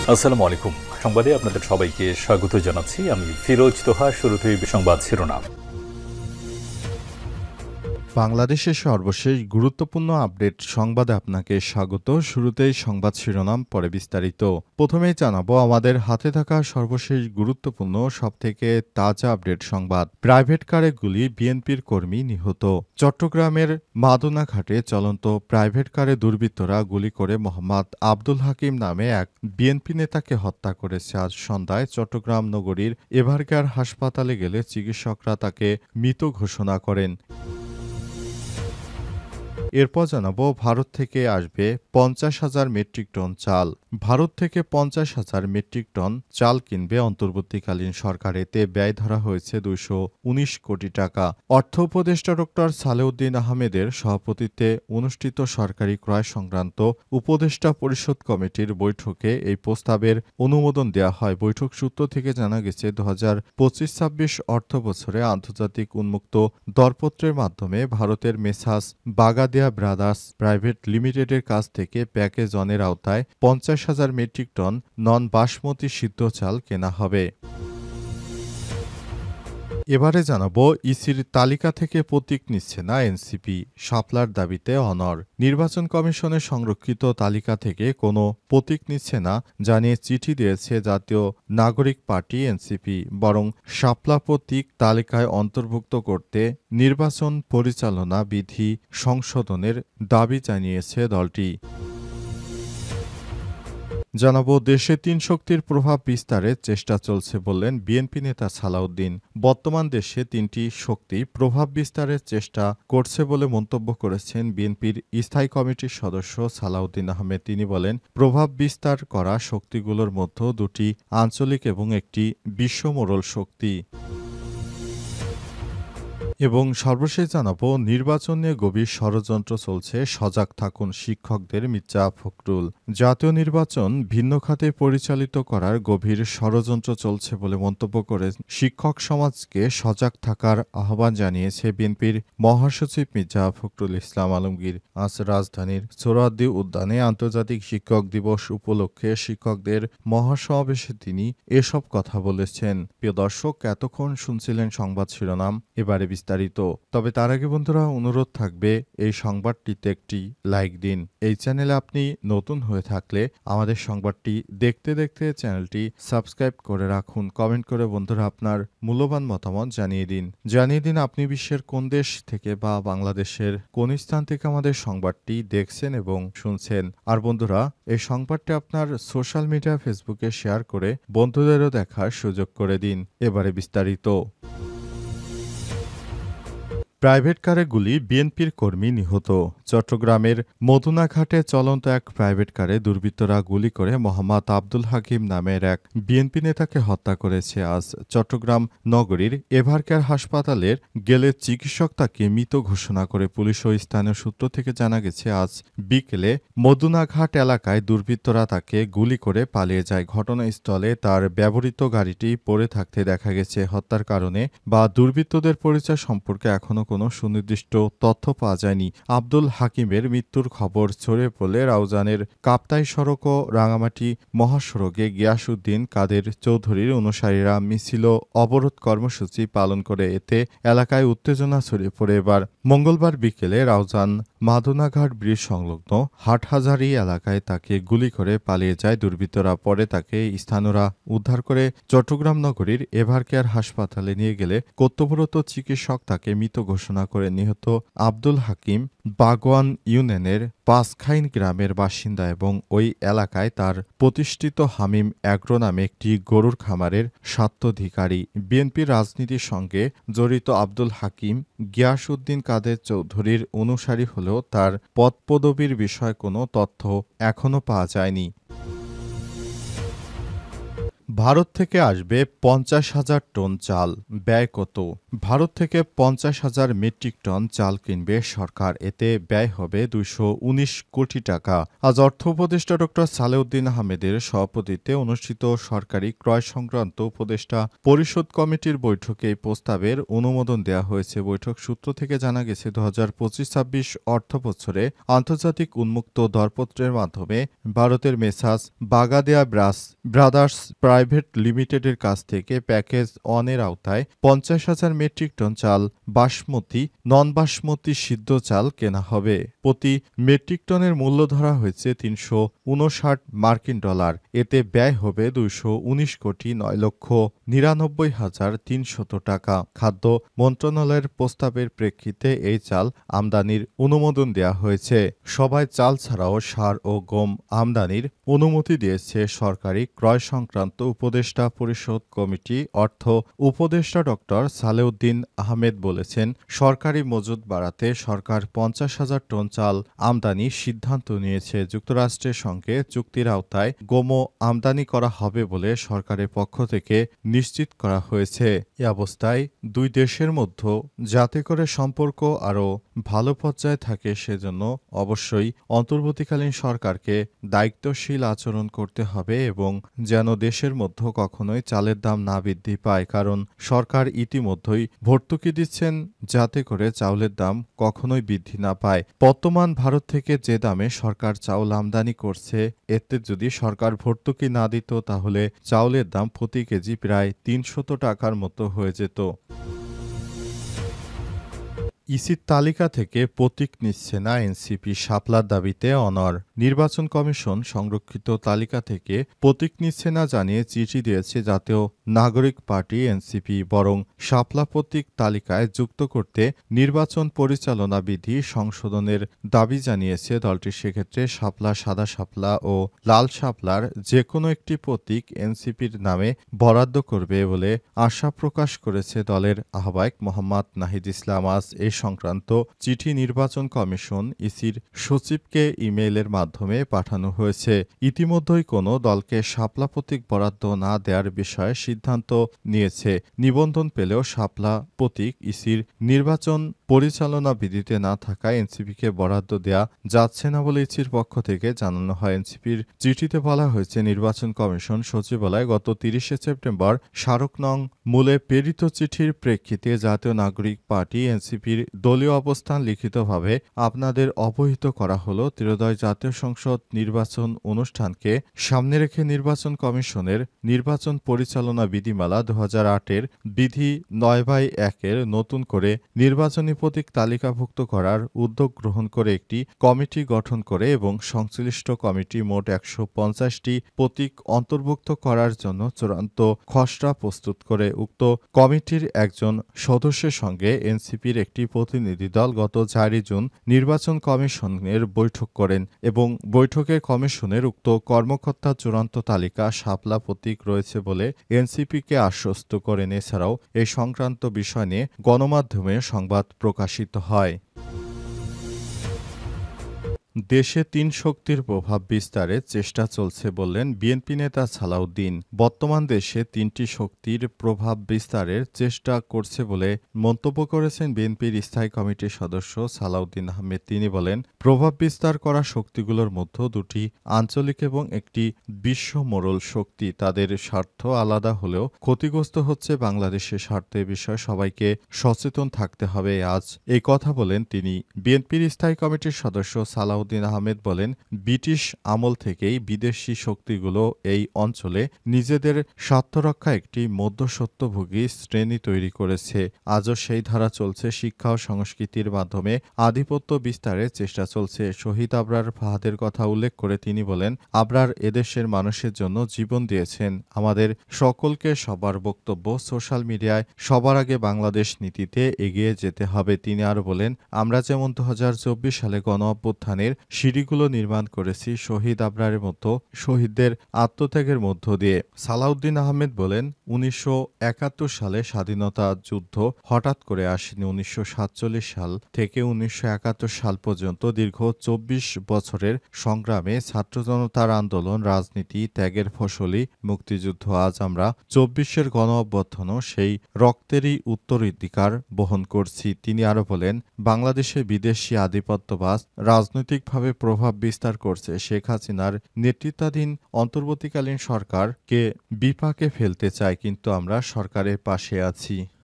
আসসালামু আলাইকুম। সংবাদে আপনাদের সবাইকে স্বাগত জানাচ্ছি। আমি ফিরোজ তোহা। শুরুতেই সংবাদ শিরোনাম। বাংলাদেশের সর্বশেষ গুরুত্বপূর্ণ আপডেট সংবাদে আপনাকে স্বাগত। শুরুতেই সংবাদ শিরোনাম, পরে বিস্তারিত। প্রথমেই জানাবো আমাদের হাতে থাকা সর্বশেষ গুরুত্বপূর্ণ সবথেকে তাজা আপডেট সংবাদ। প্রাইভেট কারে গুলি, বিএনপির কর্মী নিহত। চট্টগ্রামের মাদুনাঘাটে চলন্ত প্রাইভেট কারে দুর্বৃত্তরা গুলি করে মোহাম্মদ আব্দুল হাকিম নামে এক বিএনপি নেতাকে হত্যা করেছে। আজ সন্ধ্যায় চট্টগ্রাম নগরীর এভারকেয়ার হাসপাতালে গেলে চিকিৎসকরা তাকে মৃত ঘোষণা করেন। এরপর জানাবো ভারত থেকে আসবে ৫০,০০০ মেট্রিক টন চাল। ভারত থেকে ৫০,০০০ মেট্রিক টন চাল কিনবে অন্তর্বর্তীকালীন সরকার। এতে ব্যয় ধরা হয়েছে ২১৯ কোটি টাকা। অর্থ উপদেষ্টা ডক্টর সালেউদ্দিন আহমেদের সভাপতিত্বে অনুষ্ঠিত সরকারি ক্রয় সংক্রান্ত উপদেষ্টা পরিষদ কমিটির বৈঠকে এই প্রস্তাবের অনুমোদন দেওয়া হয়। বৈঠক সূত্র থেকে জানা গেছে ২০২৫-২৬ অর্থ বছরে আন্তর্জাতিক উন্মুক্ত দরপত্রের মাধ্যমে ভারতের মেসার্স বাগাদিয়া ব্রাদার্স প্রাইভেট লিমিটেডের কাছ থেকে প্যাকেজ অনের আওতায় ৫০,০০০ মেট্রিক টন নন বাসমতি সিদ্ধ চাল কেনা হবে। এবারে জানাবো ইসির তালিকা থেকে প্রতীক নিচ্ছে না এনসিপি, শাপলার দাবিতে অনড়। নির্বাচন কমিশনের সংরক্ষিত তালিকা থেকে কোনো প্রতীক নিচ্ছে না জানিয়ে চিঠি দিয়েছে জাতীয় নাগরিক পার্টি এনসিপি। বরং শাপলা প্রতীক তালিকায় অন্তর্ভুক্ত করতে নির্বাচন পরিচালনা বিধি সংশোধনের দাবি জানিয়েছে দলটি। জানাবো দেশে তিন শক্তির প্রভাব বিস্তারের চেষ্টা চলছে বললেন বিএনপি নেতা সালাউদ্দিন। বর্তমান দেশে তিনটি শক্তি প্রভাব বিস্তারের চেষ্টা করছে বলে মন্তব্য করেছেন বিএনপির স্থায়ী কমিটির সদস্য সালাউদ্দিন আহমেদ। তিনি বলেন, প্রভাব বিস্তার করা শক্তিগুলোর মধ্যে দুটি আঞ্চলিক এবং একটি বিশ্বমোড়ল শক্তি। এবং সর্বশেষ জানাবো নির্বাচন নিয়ে গভীর ষড়যন্ত্র চলছে, সজাগ থাকুন শিক্ষকদের মির্জা ফখরুল। জাতীয় নির্বাচন ভিন্ন খাতে পরিচালিত করার গভীর ষড়যন্ত্র চলছে বলে মন্তব্য করে শিক্ষক সমাজকে সজাগ থাকার আহ্বান জানিয়েছে বিএনপির মহাসচিব মির্জা ফখরুল ইসলাম আলমগীর। আজ রাজধানীর সোহরাওয়ার্দী উদ্যানে আন্তর্জাতিক শিক্ষক দিবস উপলক্ষে শিক্ষকদের মহাসমাবেশে তিনি এসব কথা বলেছেন। প্রিয় দর্শক, এতক্ষণ শুনছিলেন সংবাদ শিরোনাম, এবারে বিস্তারিত। তবে তার আগে বন্ধুরা অনুরোধ থাকবে এই সংবাদটিতে একটি লাইক দিন। এই চ্যানেলে আপনি নতুন হয়ে থাকলে আমাদের সংবাদটি দেখতে দেখতে চ্যানেলটি সাবস্ক্রাইব করে রাখুন। কমেন্ট করে বন্ধুরা আপনার মূল্যবান মতামত জানিয়ে দিন আপনি বিশ্বের কোন দেশ থেকে বা বাংলাদেশের কোন স্থান থেকে আমাদের সংবাদটি দেখছেন এবং শুনছেন। আর বন্ধুরা, এই সংবাদটি আপনার সোশ্যাল মিডিয়া ফেসবুকে শেয়ার করে বন্ধুদেরও দেখার সুযোগ করে দিন। এবারে বিস্তারিত। প্রাইভেট কারে গুলি, বিএনপির কর্মী নিহত। চট্টগ্রামের মদুনাঘাটে চলন্ত এক প্রাইভেট কারে দুর্বৃত্তরা গুলি করে মোহাম্মদ আব্দুল হাকিম নামের এক বিএনপি নেতাকে হত্যা করেছে। আজ চট্টগ্রাম নগরীর এভারকেয়ার হাসপাতালের গেলে চিকিৎসক তাকে মৃত ঘোষণা করে। পুলিশ ও স্থানীয় সূত্র থেকে জানা গেছে আজ বিকেলে মদুনাঘাট এলাকায় দুর্বৃত্তরা তাকে গুলি করে পালিয়ে যায়। ঘটনাস্থলে তার ব্যবহৃত গাড়িটি পড়ে থাকতে দেখা গেছে। হত্যার কারণে বা দুর্বৃত্তদের পরিচয় সম্পর্কে এখনো কোনো সুনির্দিষ্ট তথ্য পাওয়া যায়নি। আব্দুল হাকিমের মৃত্যুর খবর ছড়িয়ে পড়লে রাউজানের কাপ্তাই সড়ক ও রাঙামাটি মহাসড়কে গিয়াসউদ্দিন কাদের চৌধুরীর অনুসারীরা মিছিল অবরোধ কর্মসূচি পালন করে। এতে এলাকায় উত্তেজনা ছড়িয়ে পড়ে। এবার মঙ্গলবার বিকেলে রাউজান মাদুনাঘাট ব্রিজ সংলগ্ন হাটহাজারী এলাকায় তাকে গুলি করে পালিয়ে যায় দুর্বৃত্তরা। পরে তাকে স্থানীয়রা উদ্ধার করে চট্টগ্রাম নগরীর এভারকেয়ার হাসপাতালে নিয়ে গেলে কর্তব্যরত চিকিৎসক তাকে মৃত ঘোষণা করে। নিহত আব্দুল হাকিম বাগওয়ান ইউনিয়নের পাঁচখাইন গ্রামের বাসিন্দা এবং ওই এলাকায় তার প্রতিষ্ঠিত হামিম অ্যাগ্রো নামে একটি গরুর খামারের স্বাত্বাধিকারী। বিএনপির রাজনীতির সঙ্গে জড়িত আব্দুল হাকিম গিয়াসউদ্দিন কাদের চৌধুরীর অনুসারী হলেও তার পদপদবীর বিষয়ে কোনো তথ্য এখনো পাওয়া যায়নি। ভারত থেকে আসবে ৫০,০০০ টন চাল, ব্যয় কত? ভারত থেকে ৫০,০০০ মেট্রিক টন চাল কিনবে সরকার, এতে ব্যয় হবে ২১৯ কোটি টাকা। আজ অর্থ উপদেষ্টা ড সালেউদ্দিন আহমেদের সভাপতিত্বে অনুষ্ঠিত সরকারি ক্রয় সংক্রান্ত উপদেষ্টা পরিষদ কমিটির বৈঠকে এই প্রস্তাবের অনুমোদন দেওয়া হয়েছে। বৈঠক সূত্র থেকে জানা গেছে ২০২৫-২৬ অর্থবছরে আন্তর্জাতিক উন্মুক্ত দরপত্রের মাধ্যমে ভারতের মেসার্স বাগাদিয়া ব্রাদার্স প্রাইভেট লিমিটেডের কাছ থেকে প্যাকেজ ১ এর আওতায় ৫০,০০০ মেট্রিক টন চাল বাসমতি, নন বাসমতি সিদ্ধ চাল কেনা হবে। প্রতি মেট্রিক টনের মূল্য ধরা হয়েছে $৩৫৯ এতে ব্যয় হবে ২১৯ কোটি ৯,৯৯,৩০০ টাকা। খাদ্য মন্ত্রণালয়ের প্রস্তাবের প্রেক্ষিতে এই চাল আমদানির অনুমোদন দেওয়া হয়েছে। সভায় চাল ছাড়াও সার ও গম আমদানির অনুমতি দিয়েছে সরকারি ক্রয় সংক্রান্ত উপদেষ্টা পরিষদ কমিটি। অর্থ উপদেষ্টা ড সালেউদ্দিন আহমেদ বলেছেন, সরকারি মজুত বাড়াতে সরকার ৫০,০০০ টন চাল আমদানির সিদ্ধান্ত নিয়েছে। যুক্তরাষ্ট্রের সঙ্গে চুক্তির আওতায় গমও আমদানি করা হবে বলে সরকারের পক্ষ থেকে নিশ্চিত করা হয়েছে। এ অবস্থায় দুই দেশের মধ্যে যাতে করে সম্পর্ক আরও ভালো পর্যায়ে থাকে সেজন্য অবশ্যই অন্তর্বর্তীকালীন সরকারকে দায়িত্বশীল আচরণ করতে হবে এবং যেন দেশের মধ্যে কখনোই চালের দাম না বৃদ্ধি পায়, কারণ সরকার ইতিমধ্যেই ভর্তুকি দিচ্ছেন যাতে করে চাউলের দাম কখনোই বৃদ্ধি না পায়। বর্তমান ভারত থেকে যে দামে সরকার চাউল আমদানি করছে, এতে যদি সরকার ভর্তুকি না দিত তাহলে চাউলের দাম প্রতি কেজি প্রায় ৩০০ টাকার মতো হয়ে যেত। ইসির তালিকা থেকে প্রতীক নিচ্ছে না এনসিপি, শাপলার দাবিতে অনড়। নির্বাচন কমিশন সংরক্ষিত তালিকা থেকে প্রতীক নিচ্ছে না জানিয়ে চিঠি দিয়েছে জাতীয় নাগরিক পার্টি এনসিপি, বরং শাপলা প্রতীক তালিকায় যুক্ত করতে নির্বাচন পরিচালনা বিধি সংশোধনের দাবি জানিয়েছে দলটি। সেক্ষেত্রে শাপলা, সাদা শাপলা ও লাল শাপলার যে কোনো একটি প্রতীক এনসিপির নামে বরাদ্দ করবে বলে আশা প্রকাশ করেছে দলের আহ্বায়ক মোহাম্মদ নাহিদ ইসলাম। আজ এ সংক্রান্ত চিঠি নির্বাচন কমিশন ইসির সচিবকে ইমেইলের মাধ্যমে পাঠানো হয়েছে। ইতিমধ্যেই কোনো দলকে শাপলা প্রতীক বরাদ্দ না দেওয়ার বিষয়ে সিদ্ধান্ত নিয়েছে। নিবন্ধন পেলেও শাপলা প্রতীক ইসির নির্বাচন পরিচালনা বিধিতে না থাকায় এনসিপিকে বরাদ্দ দেয়া যাচ্ছে না বলে ইসির পক্ষ থেকে জানানো হয়। এনসিপির চিঠিতে বলা হয়েছে, নির্বাচন কমিশন সচিবালয় গত ৩০ সেপ্টেম্বর স্মারক নং মূলে প্রেরিত চিঠির প্রেক্ষিতে জাতীয় নাগরিক পার্টি এনসিপির দলীয় অবস্থান লিখিতভাবে আপনাদের অবহিত করা হলো। ত্রয়োদশ জাতীয় সংসদ নির্বাচন অনুষ্ঠানকে সামনে রেখে নির্বাচন কমিশনের নির্বাচন পরিচালনা বিধিমালা ২০০৮-এর বিধি ৯/১-এর নতুন করে নির্বাচনী প্রতীক তালিকাভুক্ত করার উদ্যোগ গ্রহণ করে একটি কমিটি গঠন করে এবং সংশ্লিষ্ট কমিটি মোট ১৫০টি প্রতীক অন্তর্ভুক্ত করার জন্য চূড়ান্ত খসড়া প্রস্তুত করে। উক্ত কমিটির একজন সদস্যের সঙ্গে এনসিপির একটি প্রতিনিধি দল গত ৪ জুন নির্বাচন কমিশনের বৈঠক করেন এবং বৈঠকে কমিশনের উক্ত কর্মকর্তার চূড়ান্ত তালিকা শাপলা প্রতীক রয়েছে বলে এনসিপিকে আশ্বস্ত করেন। এছাড়াও এই সংক্রান্ত বিষয় নিয়ে গণমাধ্যমে সংবাদ প্রকাশিত হয়। দেশে ৩ শক্তির প্রভাব বিস্তারের চেষ্টা চলছে বললেন বিএনপি নেতা সালাউদ্দিন। বর্তমান দেশে ৩টি শক্তির প্রভাব বিস্তারের চেষ্টা করছে বলে মন্তব্য করেছেন বিএনপির স্থায়ী কমিটির সদস্য সালাউদ্দিন আহমেদ। তিনি বলেন, প্রভাব বিস্তার করা শক্তিগুলোর মধ্যে দুটি আঞ্চলিক এবং একটি বিশ্ব মোড়ল শক্তি। তাদের স্বার্থ আলাদা হলেও ক্ষতিগ্রস্ত হচ্ছে বাংলাদেশের স্বার্থ। এ বিষয়ে সবাইকে সচেতন থাকতে হবে। আজ এই কথা বলেন তিনি। বিএনপির স্থায়ী কমিটির সদস্য সালাউদ্দিন আহমেদ বলেন, ব্রিটিশ আমল থেকেই বিদেশি শক্তিগুলো এই অঞ্চলে নিজেদের স্বার্থরক্ষা একটি মধ্যস্বত্বভোগী শ্রেণী তৈরি করেছে। আজও সেই ধারা চলছে। শিক্ষা ও সংস্কৃতির মাধ্যমে আধিপত্য বিস্তারের চেষ্টা চলছে। শহীদ আবরার ফাহাদের কথা উল্লেখ করে তিনি বলেন, আবরার এদেশের মানুষের জন্য জীবন দিয়েছেন। আমাদের সকলকে সবার বক্তব্য সোশ্যাল মিডিয়ায় সবার আগে বাংলাদেশ নীতিতে এগিয়ে যেতে হবে। তিনি আরও বলেন, আমরা যেমন ২০২৪ সালে গণ অভ্যুত্থানের সামনের সিঁড়িগুলো নির্মাণ করেছি শহীদ আবরারের মতো শহীদদের আত্মত্যাগের মধ্য দিয়ে। সালাউদ্দিন আহমেদ বলেন, ১৯৭১ সালে স্বাধীনতা যুদ্ধ হঠাৎ করে আসেনি। ১৯৪৭ সাল থেকে ১৯৭১ সাল পর্যন্ত দীর্ঘ ২৪ বছরের সংগ্রামে ছাত্র জনতার আন্দোলন, রাজনীতি, ত্যাগের ফসলি মুক্তিযুদ্ধ। আজ আমরা ২৪-এর গণ-অভ্যুত্থানও সেই রক্তেরই উত্তরাধিকার বহন করছি। তিনি আরও বলেন, বাংলাদেশে বিদেশি আধিপত্যবাদ রাজনৈতিকভাবে প্রভাব বিস্তার করছে। শেখ হাসিনার নেতৃত্বাধীন অন্তর্বর্তীকালীন সরকারকে বিপাকে ফেলতে চায়, কিন্তু আমরা সরকারের পাশে আছি।